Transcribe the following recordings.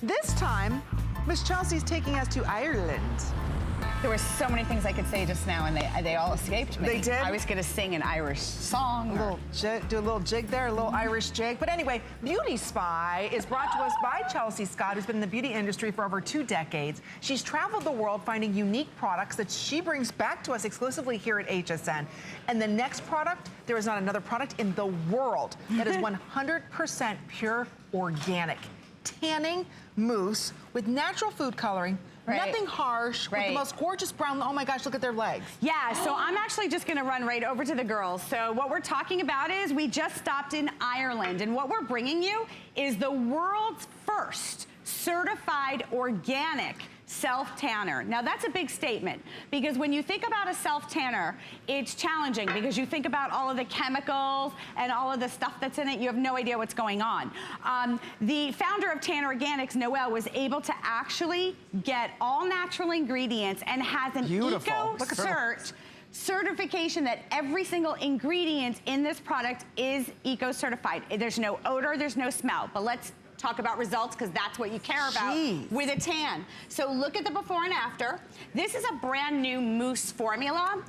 This time, Miss Chelsea's taking us to Ireland. There were so many things I could say just now, and they all escaped me. They did? I was going to sing an Irish song. Do a little jig there, a little Irish jig. But anyway, Beauty Spy is brought to us by Chelsea Scott, who's been in the beauty industry for over 2 decades. She's traveled the world finding unique products that she brings back to us exclusively here at HSN. And the next product, there is not another product in the world that is 100% pure organic. Tanning mousse with natural food coloring. Right. Nothing harsh, with the most gorgeous brown. Oh my gosh, look at their legs. Yeah, so I'm actually just gonna run right over to the girls. So what we're talking about is we just stopped in Ireland, and what we're bringing you is the world's first certified organic self-tanner. Now that's a big statement, because when you think about a self-tanner, it's challenging because you think about all of the chemicals and all of the stuff that's in it. You have no idea what's going on. The founder of Tanner Organics, Noelle, was able to actually get all natural ingredients and has an eco-cert certification that every single ingredient in this product is eco-certified. There's no odor, there's no smell, but let's talk about results, because that's what you care about with a tan. So look at the before and after. This is a brand new mousse formula.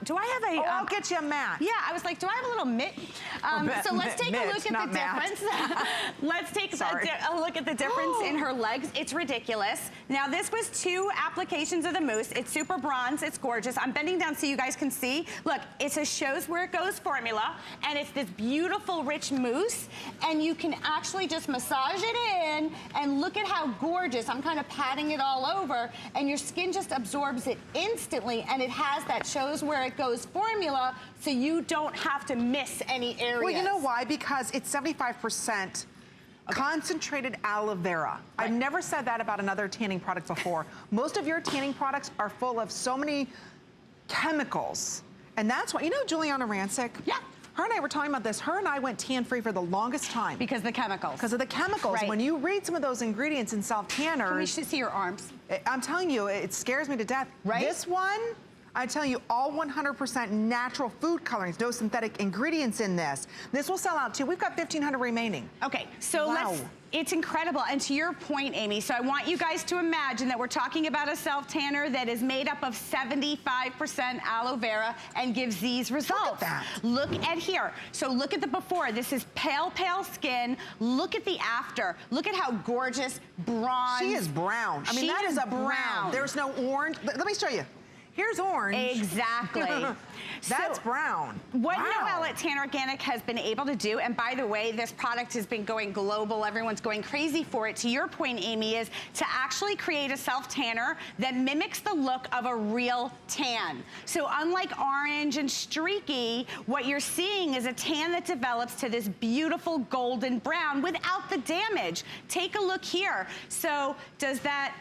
Do I have a... I'll get you a mat. Yeah, I was like, do I have a little mitt? So let's take a look at the difference. Let's take a look at the difference in her legs. It's ridiculous. Now this was 2 applications of the mousse. It's super bronze, it's gorgeous. I'm bending down so you guys can see. Look, it's a shows where it goes formula, and it's this beautiful rich mousse, and you can actually just massage it in, and look at how gorgeous. I'm kind of patting it all over, and your skin just absorbs it instantly, and it has that shows where it goes formula, so you don't have to miss any areas. Well, you know why? Because it's 75% concentrated aloe vera. I've never said that about another tanning product before. Most of your tanning products are full of so many chemicals, and that's why, you know Juliana Rancic? Yeah. Her and I were talking about this. Her and I went tan-free for the longest time. Because of the chemicals. Because of the chemicals. Right. When you read some of those ingredients in self-tanners... Can we see your arms? I'm telling you, it scares me to death. Right? This one, I tell you, all 100% natural food colorings, no synthetic ingredients in this. This will sell out too. We've got 1,500 remaining. Okay, so it's incredible. And to your point, Amy, so I want you guys to imagine that we're talking about a self-tanner that is made up of 75% aloe vera and gives these results. Look at that. Look at here. So look at the before. This is pale, pale skin. Look at the after. Look at how gorgeous, bronze. She is brown. I mean, that is a brown. There's no orange. Let me show you. Here's orange. Exactly. That's brown. What Noelle at Tanner Organic has been able to do, and by the way, this product has been going global. Everyone's going crazy for it. To your point, Amy, is to actually create a self-tanner that mimics the look of a real tan. So unlike orange and streaky, what you're seeing is a tan that develops to this beautiful golden brown without the damage. Take a look here. So does that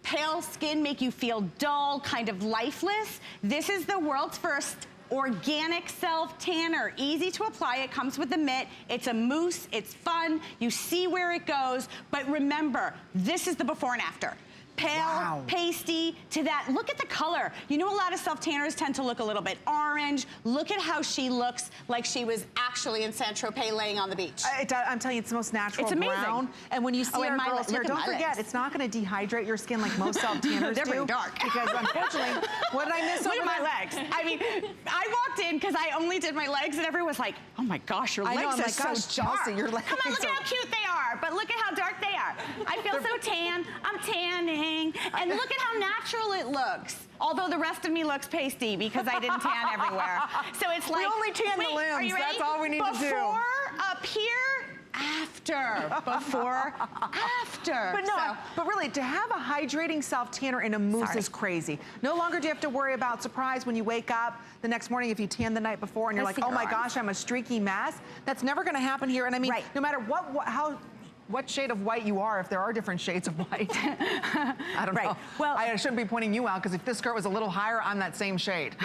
pale skin make you feel dull, kind of lifeless? This is the world's first organic self-tanner. Easy to apply. It comes with the mitt. It's a mousse. It's fun. You see where it goes. But remember, this is the before and after. Pale, pasty, to that. Look at the color. You know, a lot of self-tanners tend to look a little bit orange. Look at how she looks like she was actually in Saint-Tropez laying on the beach. I'm telling you, it's the most natural brown. It's amazing. And when you see our girls here, don't forget, it's not going to dehydrate your skin like most self-tanners do. They're pretty dark. Because unfortunately, what did I miss over there? Look at my legs. I mean, I walked in because I only did my legs, and everyone was like, oh my gosh, your legs are so dark. Chelsea, your legs. Come on, look at how cute they are, but look at how dark they are. I feel so tan. I'm tanning. And look at how natural it looks. Although the rest of me looks pasty because I didn't tan everywhere. So it's like, we only tan the limbs. Are you ready? That's all we need to do. Before, up here, after. Before, after. But no, but really, to have a hydrating self-tanner in a mousse is crazy. No longer do you have to worry about surprise when you wake up the next morning if you tan the night before and you're like, oh my gosh, I'm a streaky mess. That's never going to happen here. And I mean, no matter what shade of white you are, if there are different shades of white. I don't know. Well, I shouldn't be pointing you out, because if this skirt was a little higher, I'm that same shade.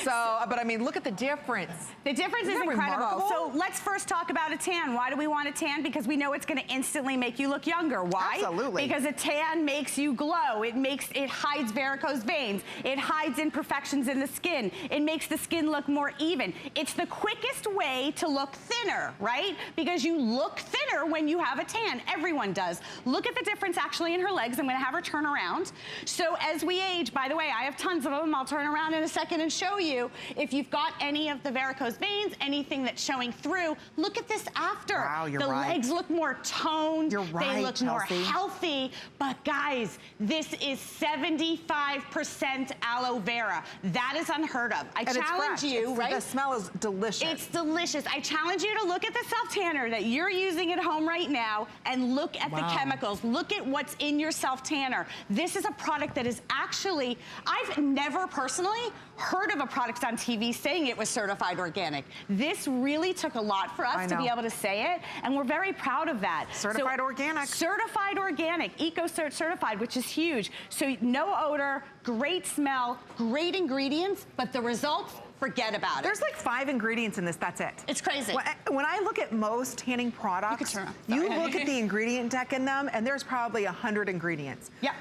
But I mean, look at the difference. The difference is incredible. So let's first talk about a tan. Why do we want a tan? Because we know it's gonna instantly make you look younger. Why? Absolutely. Because a tan makes you glow. It hides varicose veins. It hides imperfections in the skin. It makes the skin look more even. It's the quickest way to look thinner, right? Because you look thinner when you have a a tan. Everyone does. Look at the difference actually in her legs. I'm gonna have her turn around. So as we age, by the way, I have tons of them. I'll turn around in a second and show you. If you've got any of the varicose veins, anything that's showing through, look at this after. Wow, you're the right. legs look more toned. You're right, They look Chelsea. more healthy. But guys, this is 75% aloe vera. That is unheard of. I challenge you, right? The smell is delicious. It's delicious. I challenge you to look at the self-tanner that you're using at home right now and look at the chemicals. Look at what's in your self-tanner. This is a product that is actually, I've never personally heard of a product on TV saying it was certified organic. This really took a lot for us to be able to say it, and we're very proud of that. Certified organic. Certified organic, Eco-Cert certified, which is huge. So no odor, great smell, great ingredients, but the results, forget about it. There's like 5 ingredients in this, that's it. It's crazy. When I look at most tanning products, you look at the ingredient deck in them, and there's probably 100 ingredients. Yeah.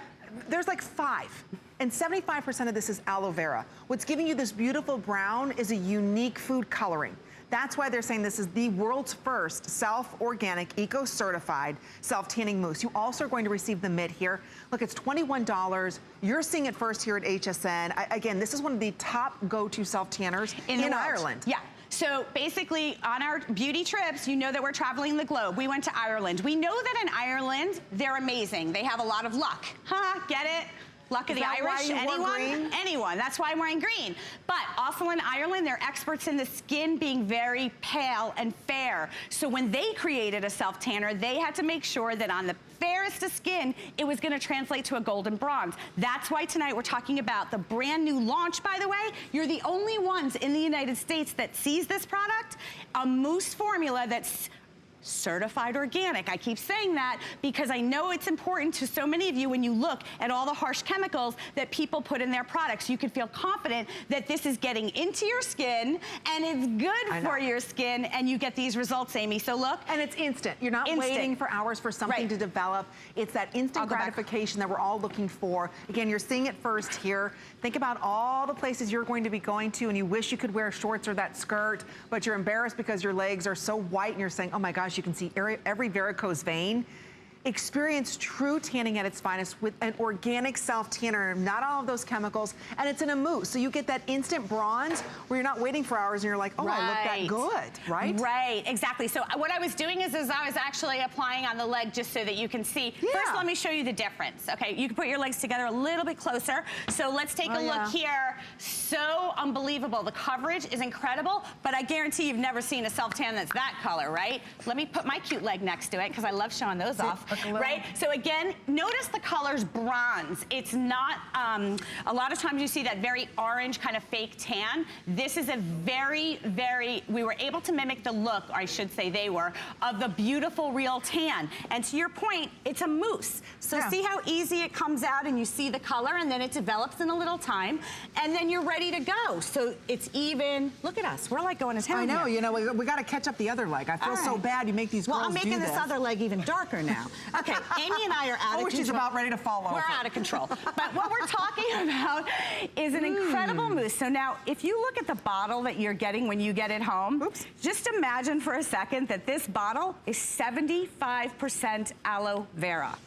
There's like 5. And 75% of this is aloe vera. What's giving you this beautiful brown is a unique food coloring. That's why they're saying this is the world's first self-organic, eco-certified self-tanning mousse. You also are going to receive the mitt here. Look, it's $21. You're seeing it first here at HSN. Again, this is one of the top go-to self-tanners in Ireland. Yeah. So basically, on our beauty trips, you know that we're traveling the globe. We went to Ireland. We know that in Ireland, they're amazing. They have a lot of luck. Get it? Luck of the Irish, anyone? Anyone, that's why I'm wearing green. But also in Ireland, they're experts in the skin being very pale and fair. So when they created a self-tanner, they had to make sure that on the fairest of skin, it was gonna translate to a golden bronze. That's why tonight we're talking about the brand new launch, by the way. You're the only ones in the United States that sees this product, a mousse formula that's certified organic. I keep saying that because I know it's important to so many of you when you look at all the harsh chemicals that people put in their products. You can feel confident that this is getting into your skin and it's good for your skin, and you get these results, Amy. So look. And it's instant. You're not waiting for hours for something to develop. It's that instant gratification that we're all looking for. Again, you're seeing it first here. Think about all the places you're going to be going to and you wish you could wear shorts or that skirt, but you're embarrassed because your legs are so white and you're saying, oh my gosh, you can see every varicose vein. Experience true tanning at its finest with an organic self-tanner, not all of those chemicals, and it's in a mousse. So you get that instant bronze where you're not waiting for hours and you're like, oh, I look that good, right? Right, exactly. So what I was doing is I was actually applying on the leg just so that you can see. First, let me show you the difference, okay? You can put your legs together a little bit closer. So let's take a look here. So unbelievable. The coverage is incredible, but I guarantee you've never seen a self-tan that's that color, right? Let me put my cute leg next to it because I love showing those off. Right? So again, notice the color's bronze. It's not, a lot of times you see that very orange kind of fake tan. This is a very, we were able to mimic the look, or I should say they were, of the beautiful real tan. And to your point, it's a mousse. So see how easy it comes out and you see the color and then it develops in a little time and then you're ready to go. So it's even, look at us, we're like going to town. I know, here. you know, we got to catch up the other leg. I feel so bad you make these girls do this. Well, I'm making this other leg even darker now. Okay, Amy and I are out of control. She's about ready to fall over. We're out of control. But what we're talking about is an incredible mousse. So now, if you look at the bottle that you're getting when you get it home, just imagine for a second that this bottle is 75% aloe vera.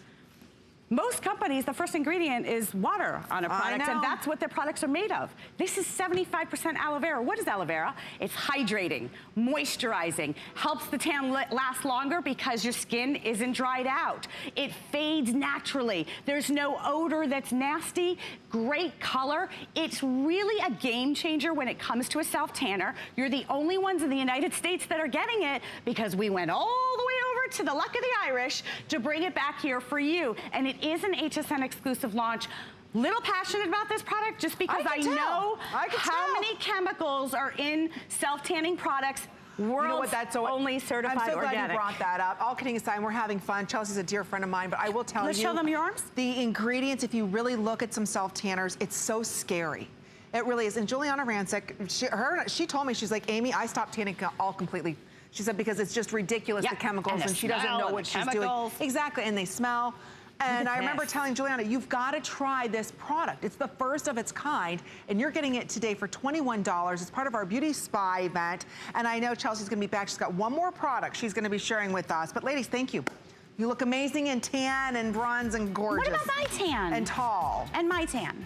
Most companies, the first ingredient is water on a product, and that's what their products are made of. This is 75% aloe vera. What is aloe vera? It's hydrating, moisturizing, helps the tan last longer because your skin isn't dried out. It fades naturally. There's no odor that's nasty. Great color. It's really a game changer when it comes to a self-tanner. You're the only ones in the United States that are getting it because we went all the way over to the Luck of the Irish to bring it back here for you. And it is an HSN exclusive launch. Little passionate about this product just because I know how many chemicals are in self-tanning products. World's only certified I'm so organic. glad you brought that up. All kidding aside, we're having fun. Chelsea's a dear friend of mine, but I will tell you. Let's show them your arms. The ingredients, if you really look at some self-tanners, it's so scary. It really is. And Juliana Rancic, she told me, she's like, Amy, I stopped tanning all completely. She said, because it's just ridiculous, the chemicals, and she doesn't know what she's doing. Exactly, and they smell. And I remember telling Juliana, you've got to try this product. It's the first of its kind, and you're getting it today for $21. It's part of our Beauty Spa event, and I know Chelsea's going to be back. She's got one more product she's going to be sharing with us. But ladies, thank you. You look amazing in tan and bronze and gorgeous. What about my tan? And tall. And my tan.